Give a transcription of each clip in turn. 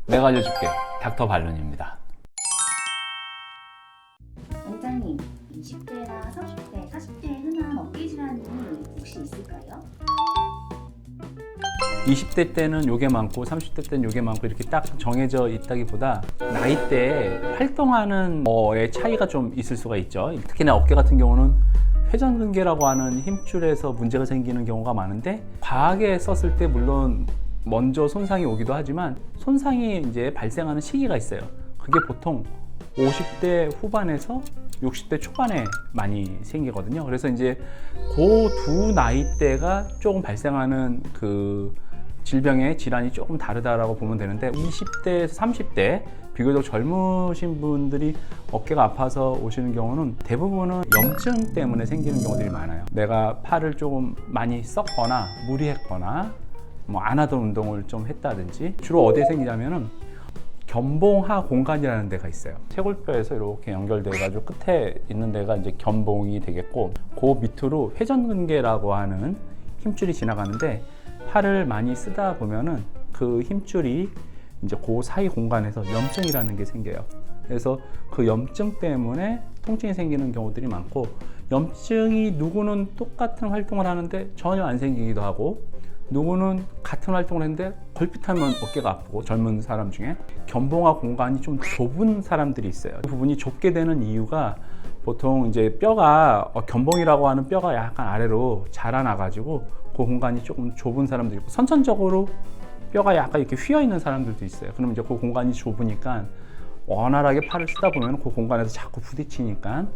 내가 알려줄게. 닥터 발론입니다. 원장님, 20대나 30대, 40대에 흔한 어깨 질환이 혹시 있을까요? 20대 때는 요게 많고 30대 때는 요게 많고 이렇게 딱 정해져 있다기보다 나이대에 활동하는 거에 차이가 좀 있을 수가 있죠. 특히나 어깨 같은 경우는 회전근개라고 하는 힘줄에서 문제가 생기는 경우가 많은데 과하게 썼을 때 물론 먼저 손상이 오기도 하지만 손상이 이제 발생하는 시기가 있어요. 그게 보통 50대 후반에서 60대 초반에 많이 생기거든요. 그래서 이제 그 두 나이대가 조금 발생하는 그 질병의 질환이 조금 다르다라고 보면 되는데 20대에서 30대 비교적 젊으신 분들이 어깨가 아파서 오시는 경우는 대부분은 염증 때문에 생기는 경우들이 많아요. 내가 팔을 조금 많이 썼거나 무리했거나 뭐 안 하던 운동을 좀 했다든지 주로 어디에 생기냐면은 견봉하 공간이라는 데가 있어요. 쇄골뼈에서 이렇게 연결돼 가지고 끝에 있는 데가 이제 견봉이 되겠고 그 밑으로 회전근개라고 하는 힘줄이 지나가는데 팔을 많이 쓰다 보면은 그 힘줄이 이제 그 사이 공간에서 염증이라는 게 생겨요. 그래서 그 염증 때문에 통증이 생기는 경우들이 많고 염증이 누구는 똑같은 활동을 하는데 전혀 안 생기기도 하고 누구는 같은 활동을 했는데 걸핏하면 어깨가 아프고 젊은 사람 중에 견봉하 공간이 좀 좁은 사람들이 있어요. 그 부분이 좁게 되는 이유가 보통 이제 뼈가 견봉이라고 하는 뼈가 약간 아래로 자라나 가지고 그 공간이 조금 좁은 사람도 있고 선천적으로 뼈가 약간 이렇게 휘어 있는 사람들도 있어요. 그럼 이제 그 공간이 좁으니까 원활하게 팔을 쓰다 보면 그 공간에서 자꾸 부딪히니까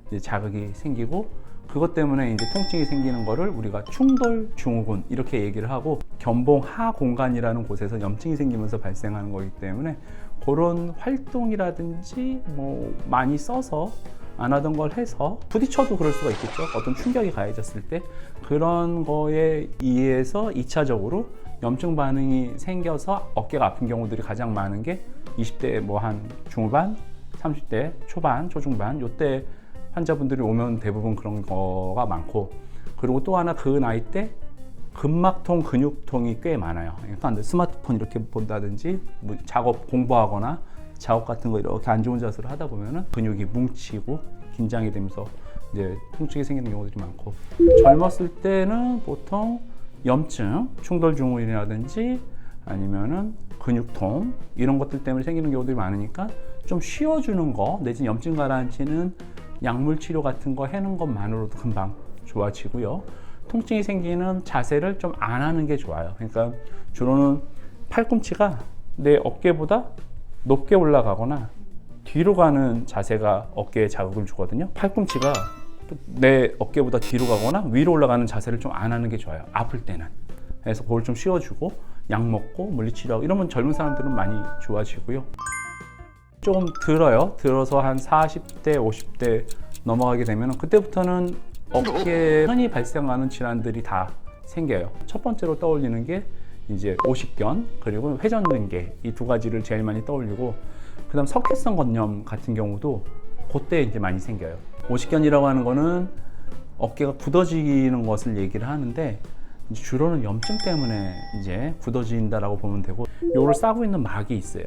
이제 자극이 생기고 그것 때문에 이제 통증이 생기는 거를 우리가 충돌 증후군 이렇게 얘기를 하고 견봉하 공간이라는 곳에서 염증이 생기면서 발생하는 거기 때문에 그런 활동이라든지 뭐 많이 써서 안 하던 걸 해서 부딪혀도 그럴 수가 있겠죠. 어떤 충격이 가해졌을 때 그런 거에 의해서 2차적으로 염증 반응이 생겨서 어깨가 아픈 경우들이 가장 많은 게 20대 뭐 한 중후반, 30대 초반, 초중반 요때 환자분들이 오면 대부분 그런 거가 많고 그리고 또 하나 그 나이 때 근막통, 근육통이 꽤 많아요. 그러니까 스마트폰 이렇게 본다든지 뭐 작업 공부하거나 작업 같은 거 이렇게 안 좋은 자세로 하다 보면은 근육이 뭉치고 긴장이 되면서 이제 통증이 생기는 경우들이 많고 젊었을 때는 보통 염증, 충돌증후군이라든지 아니면은 근육통 이런 것들 때문에 생기는 경우들이 많으니까 좀 쉬어주는 거 내지는 염증 가라앉히는 약물 치료 같은 거 해는 것만으로도 금방 좋아지고요. 통증이 생기는 자세를 좀 안 하는 게 좋아요. 그러니까 주로는 팔꿈치가 내 어깨보다 높게 올라가거나 뒤로 가는 자세가 어깨에 자극을 주거든요. 팔꿈치가 내 어깨보다 뒤로 가거나 위로 올라가는 자세를 좀 안 하는 게 좋아요. 아플 때는. 그래서 그걸 좀 쉬어주고 약 먹고 물리치료하고 이러면 젊은 사람들은 많이 좋아지고요. 조금 들어서 한 40대, 50대 넘어가게 되면 그때부터는 어깨에 흔히 발생하는 질환들이 다 생겨요. 첫 번째로 떠올리는 게 이제 오십견 그리고 회전근개 이 두 가지를 제일 많이 떠올리고 그다음 석회성 건염 같은 경우도 그때 이제 많이 생겨요. 오십견이라고 하는 거는 어깨가 굳어지는 것을 얘기를 하는데 이제 주로는 염증 때문에 이제 굳어진다라고 보면 되고 요를 싸고 있는 막이 있어요.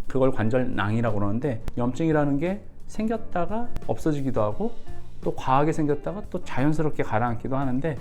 그걸 관절낭이라고 그러는데 염증이라는 게 생겼다가 없어지기도 하고 또 과하게 생겼다가 또 자연스럽게 가라앉기도 하는데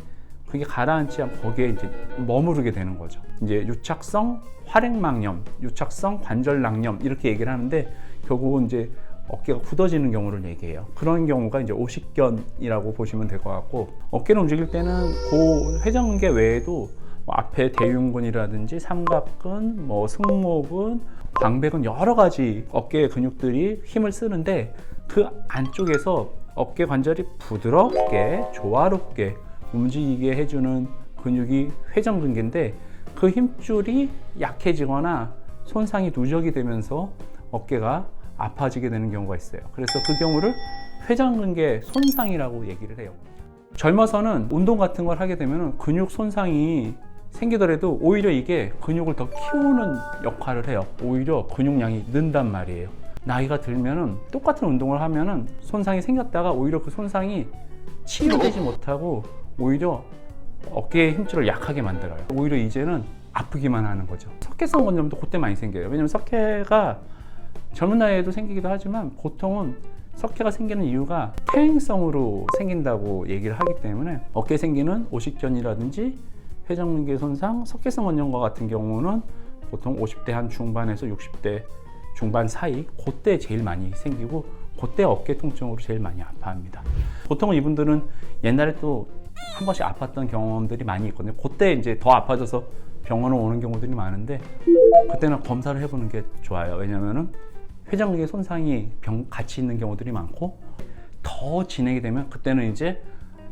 그게 가라앉지 않고 거기에 이제 머무르게 되는 거죠. 이제 유착성 활액막염, 유착성 관절낭염 이렇게 얘기를 하는데 결국은 이제 어깨가 굳어지는 경우를 얘기해요. 그런 경우가 이제 오십견이라고 보시면 될 것 같고 어깨를 움직일 때는 그 회전근개 외에도 뭐 앞에 대흉근이라든지 삼각근, 뭐 승모근 광배근 여러 가지 어깨 근육들이 힘을 쓰는데 그 안쪽에서 어깨 관절이 부드럽게 조화롭게 움직이게 해주는 근육이 회전근개인데 그 힘줄이 약해지거나 손상이 누적이 되면서 어깨가 아파지게 되는 경우가 있어요. 그래서 그 경우를 회전근개 손상이라고 얘기를 해요. 젊어서는 운동 같은 걸 하게 되면 근육 손상이 생기더라도 오히려 이게 근육을 더 키우는 역할을 해요. 오히려 근육량이 는단 말이에요. 나이가 들면은 똑같은 운동을 하면은 손상이 생겼다가 오히려 그 손상이 치유되지 못하고 오히려 어깨의 힘줄을 약하게 만들어요. 오히려 이제는 아프기만 하는 거죠. 석회성 건염도 그때 많이 생겨요. 왜냐면 석회가 젊은 나이에도 생기기도 하지만 보통은 석회가 생기는 이유가 퇴행성으로 생긴다고 얘기를 하기 때문에 어깨에 생기는 오십견이라든지 회전근개 손상, 석회성 건염과 같은 경우는 보통 50대 한 중반에서 60대 중반 사이 그때 제일 많이 생기고 그때 어깨 통증으로 제일 많이 아파합니다. 보통은 이분들은 옛날에 또 한 번씩 아팠던 경험들이 많이 있거든요. 그때 이제 더 아파져서 병원을 오는 경우들이 많은데 그때는 검사를 해보는 게 좋아요. 왜냐면은 회전근개 손상이 같이 있는 경우들이 많고 더 진행이 되면 그때는 이제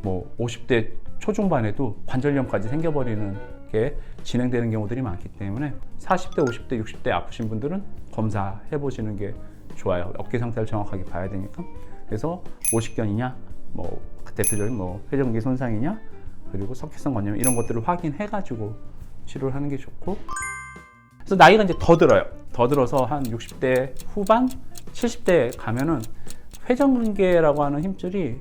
뭐 50대 초중반에도 관절염까지 생겨버리는 게 진행되는 경우들이 많기 때문에 40대, 50대, 60대 아프신 분들은 검사해 보시는 게 좋아요. 어깨 상태를 정확하게 봐야 되니까. 그래서 오십견이냐, 뭐 대표적인 뭐 회전근개 손상이냐, 그리고 석회성 건염 이런 것들을 확인해 가지고 치료를 하는 게 좋고. 그래서 나이가 이제 더 들어요. 더 들어서 한 60대 후반, 70대 가면은 회전근개라고 하는 힘줄이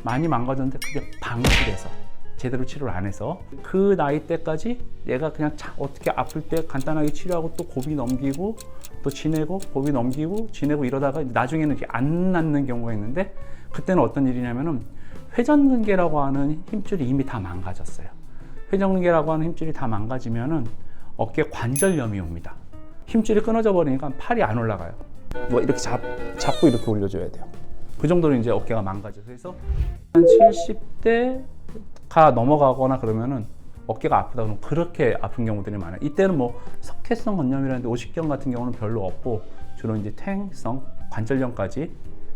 많이 망가졌는데 그게 방치돼서 제대로 치료를 안 해서 그 나이 때까지 얘가 그냥 어떻게 아플 때 간단하게 치료하고 또 고비 넘기고 또 지내고 고비 넘기고 지내고 이러다가 나중에는 이렇게 안 낫는 경우가 있는데 그때는 어떤 일이냐면은 회전근개라고 하는 힘줄이 이미 다 망가졌어요. 회전근개라고 하는 힘줄이 다 망가지면은 어깨 관절염이 옵니다. 힘줄이 끊어져 버리니까 팔이 안 올라가요. 뭐 이렇게 잡고 이렇게 올려줘야 돼요. 그 정도로 이제 어깨가 망가져서 그래서 한 70대가 넘어가거나 그러면은 어깨가 아프다 그러면 그렇게 아픈 경우들이 많아요. 이때는 뭐 석회성 건염이라는데 오십견 같은 경우는 별로 없고 주로 이제 퇴행성 관절염까지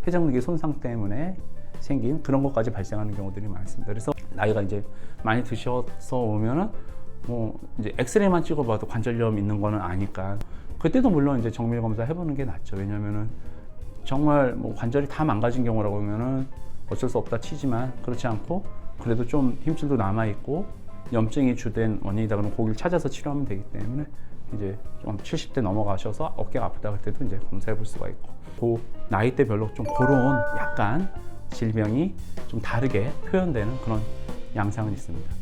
회전근개 손상 때문에 생긴 그런 것까지 발생하는 경우들이 많습니다. 그래서 나이가 이제 많이 드셔서 오면은 뭐 이제 엑스레이만 찍어봐도 관절염 있는 거는 아니까 그때도 물론 이제 정밀 검사 해보는 게 낫죠. 왜냐면은 정말 뭐 관절이 다 망가진 경우라고 하면은 어쩔 수 없다 치지만 그렇지 않고 그래도 좀 힘줄도 남아 있고 염증이 주된 원인이다 그러면 거기를 찾아서 치료하면 되기 때문에 이제 좀 70대 넘어가셔서 어깨가 아프다 할 때도 이제 검사해 볼 수가 있고 그 나이대별로 좀 그런 약간 질병이 좀 다르게 표현되는 그런 양상은 있습니다.